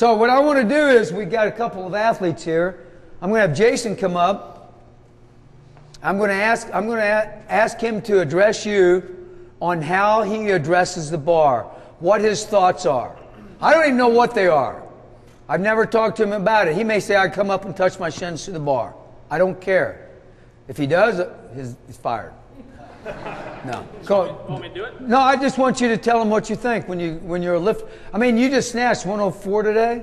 So what I want to do is, we got a couple of athletes here. I'm going to have Jason come up. I'm going to ask him to address you on how he addresses the bar, what his thoughts are. I don't even know what they are. I've never talked to him about it. He may say, I come up and touch my shins to the bar. I don't care. If he does, he's fired. No. You want me to do it? No, I just want you to tell him what you think when you're a lift. I mean, you just snatched 104 today.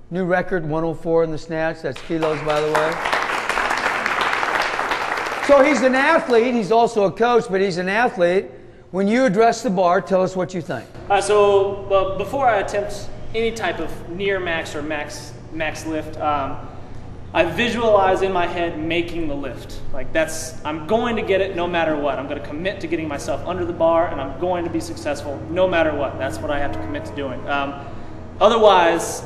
New record, 104 in the snatch. That's kilos, by the way. So he's an athlete. He's also a coach, but he's an athlete. When you address the bar, tell us what you think. So before I attempt any type of near max or max lift, I visualize in my head making the lift. Like I'm going to get it no matter what. I'm going to commit to getting myself under the bar, and I'm going to be successful no matter what. That's what I have to commit to doing. Otherwise,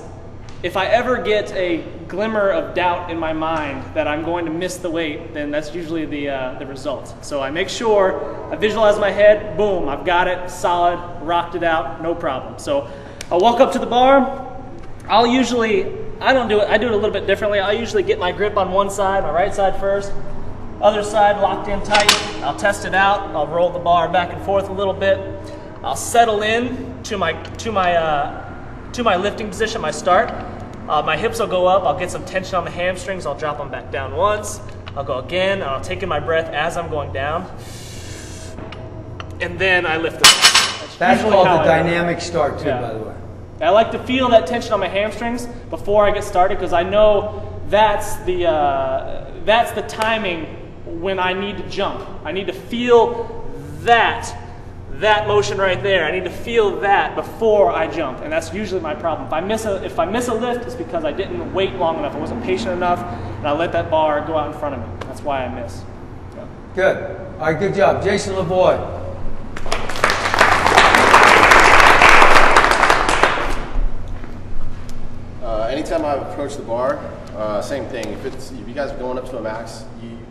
if I ever get a glimmer of doubt in my mind that I'm going to miss the weight, then that's usually the result. So I make sure I visualize in my head, boom, I've got it, solid, rocked it out, no problem. So I'll walk up to the bar. I do it a little bit differently. I usually get my grip on one side, my right side first, other side locked in tight. I'll test it out. I'll roll the bar back and forth a little bit. I'll settle in to my lifting position, my start. My hips will go up. I'll get some tension on the hamstrings. I'll drop them back down once. I'll go again, and I'll take in my breath as I'm going down. And then I lift it. That's called the dynamic start too, by the way. I like to feel that tension on my hamstrings before I get started, because I know that's the timing when I need to jump. I need to feel that motion right there. I need to feel that before I jump, and that's usually my problem. If I miss a lift, it's because I didn't wait long enough. I wasn't patient enough, and I let that bar go out in front of me. That's why I miss. So. Good. All right, good job. Jason LeBoy. Anytime I approach the bar, same thing. If you guys are going up to a max,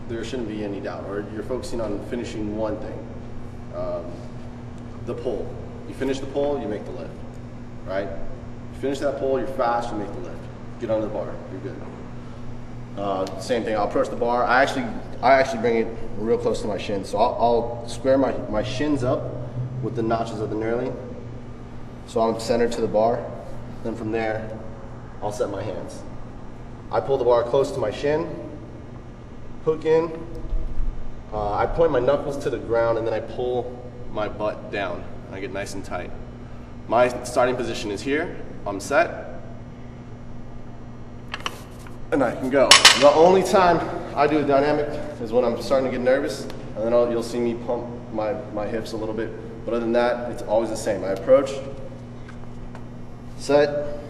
there shouldn't be any doubt, or you're focusing on finishing one thing. The pull. You finish the pull, you make the lift, right? You finish that pull, you're fast, you make the lift. Get under the bar, you're good. Same thing. I'll approach the bar. I actually bring it real close to my shins, so I'll square my shins up with the notches of the knurling, so I'm centered to the bar. Then from there, I'll set my hands. I pull the bar close to my shin, hook in. I point my knuckles to the ground, and then I pull my butt down. I get nice and tight. My starting position is here. I'm set, and I can go. The only time I do a dynamic is when I'm starting to get nervous, and then you'll see me pump my hips a little bit. But other than that, it's always the same. I approach, set,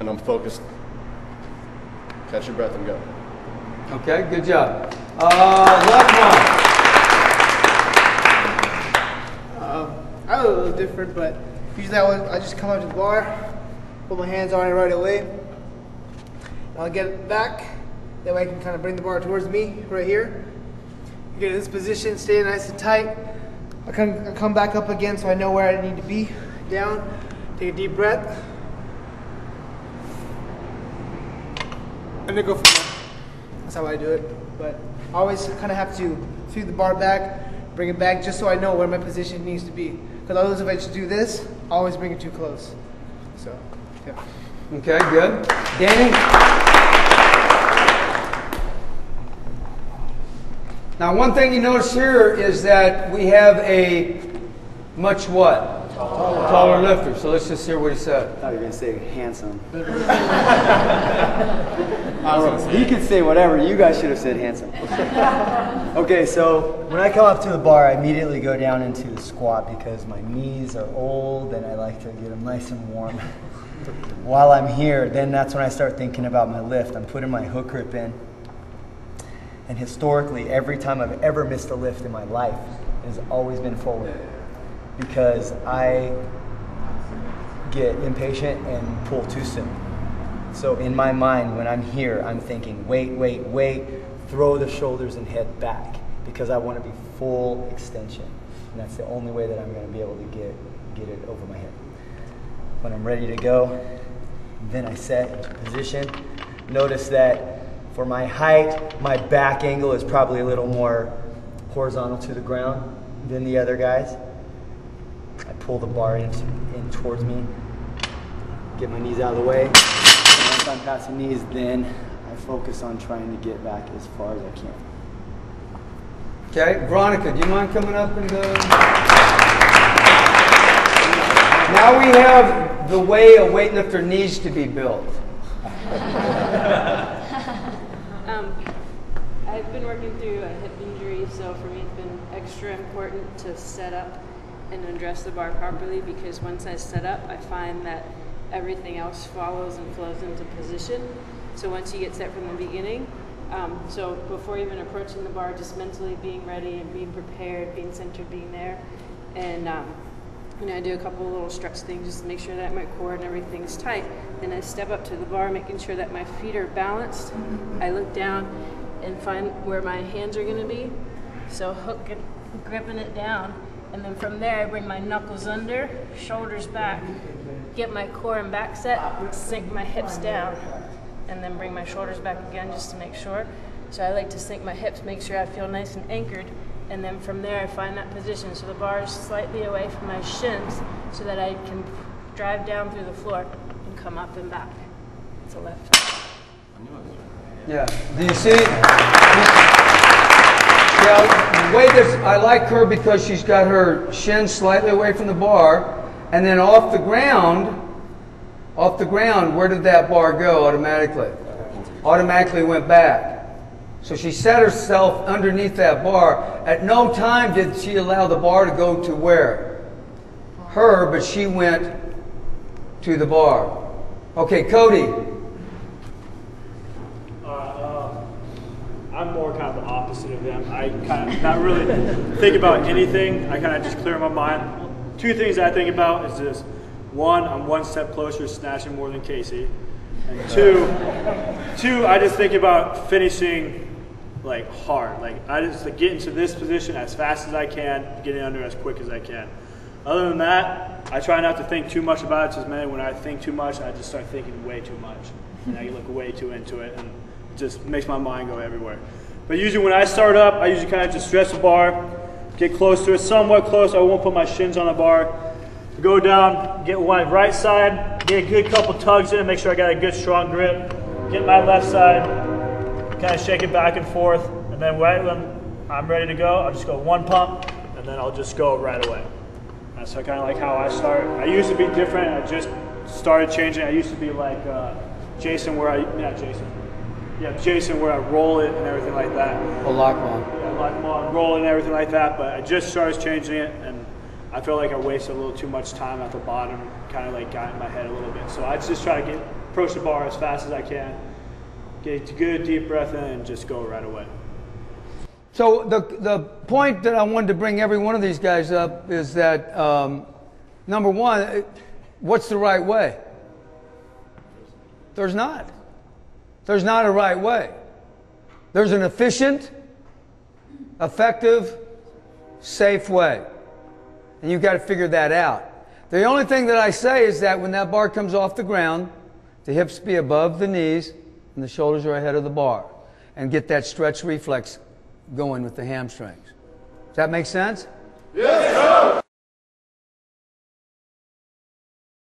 and I'm focused. Catch your breath and go. Okay, good job. Left one. I was a little different, but usually I just come up to the bar, put my hands on it right away, and I'll get it back. That way I can kind of bring the bar towards me right here. Get in this position, stay nice and tight. I come back up again so I know where I need to be. Down, take a deep breath, and then go from there. That's how I do it. But I always kind of have to sweep the bar back, bring it back, just so I know where my position needs to be. Because otherwise, if I just do this, I always bring it too close. So, yeah. Okay, good. Danny? Now, one thing you notice here is that we have a much what? Taller lifter. So let's just hear what he said. I thought you were going to say handsome. He could say whatever. You guys should have said handsome. Okay, so when I come up to the bar, I immediately go down into the squat because my knees are old and I like to get them nice and warm. While I'm here, then that's when I start thinking about my lift. I'm putting my hook grip in. And historically, every time I've ever missed a lift in my life, it has always been forward. Because I get impatient and pull too soon. So in my mind, when I'm here, I'm thinking, wait, throw the shoulders and head back. because I want to be full extension. And that's the only way that I'm going to be able to get it over my head. When I'm ready to go, then I set into position. Notice that for my height, my back angle is probably a little more horizontal to the ground than the other guys. I pull the bar in towards me, get my knees out of the way. And once I'm past the knees, then I focus on trying to get back as far as I can. Okay, Veronica, do you mind coming up and now we have the way a weightlifter needs to be built. I've been working through a hip injury, so for me it's been extra important to set up and address the bar properly, because once I set up, I find that everything else follows and flows into position. So once you get set from the beginning, so before even approaching the bar, just mentally being ready and being prepared, being centered, being there. And I do a couple of little stretch things just to make sure that my core and everything's tight. Then I step up to the bar, making sure that my feet are balanced. I look down and find where my hands are going to be. So hook and gripping it down. And then from there, I bring my knuckles under, shoulders back, get my core and back set, sink my hips down, and then bring my shoulders back again just to make sure. So I like to sink my hips, make sure I feel nice and anchored, and then from there I find that position. So the bar is slightly away from my shins so that I can drive down through the floor and come up and back to lift. Yeah, do you see? Yeah, the way this, I like her because she's got her shins slightly away from the bar, and then off the ground, where did that bar go automatically? Automatically went back. So she set herself underneath that bar. At no time did she allow the bar to go to where? Her, but she went to the bar. Okay, Cody. I'm more kind of the opposite of them. I kind of not really think about anything. I kind of just clear my mind. Two things I think about is this. One, I'm one step closer to snatching more than Casey. And two, I just think about finishing like hard. Like I just like, get into this position as fast as I can, getting under as quick as I can. Other than that, I try not to think too much about it. Just man, when I think too much, I just start thinking way too much, and I look way too into it, and it just makes my mind go everywhere. But usually when I start up, I usually kind of just stretch the bar, get close to it, somewhat close. I won't put my shins on the bar. Go down, get my right side, get a good couple tugs in, make sure I got a good strong grip. Get my left side, kind of shake it back and forth, and then right when I'm ready to go, I'll just go one pump, and then I'll just go right away. That's kind of like how I start. I used to be different. I just started changing. I used to be like Jason, where Jason, where I roll it and everything like that. Oh, lock on. Yeah, lock on, roll it and everything like that. But I just started changing it, and I feel like I wasted a little too much time at the bottom, kind of like got in my head a little bit. So I just try to approach the bar as fast as I can, get a good deep breath in, and just go right away. So the point that I wanted to bring every one of these guys up is that, number one, what's the right way? There's not. There's not a right way. There's an efficient, effective, safe way. And you've got to figure that out. The only thing that I say is that when that bar comes off the ground, the hips be above the knees and the shoulders are ahead of the bar. And get that stretch reflex going with the hamstrings. Does that make sense? Yes, sir.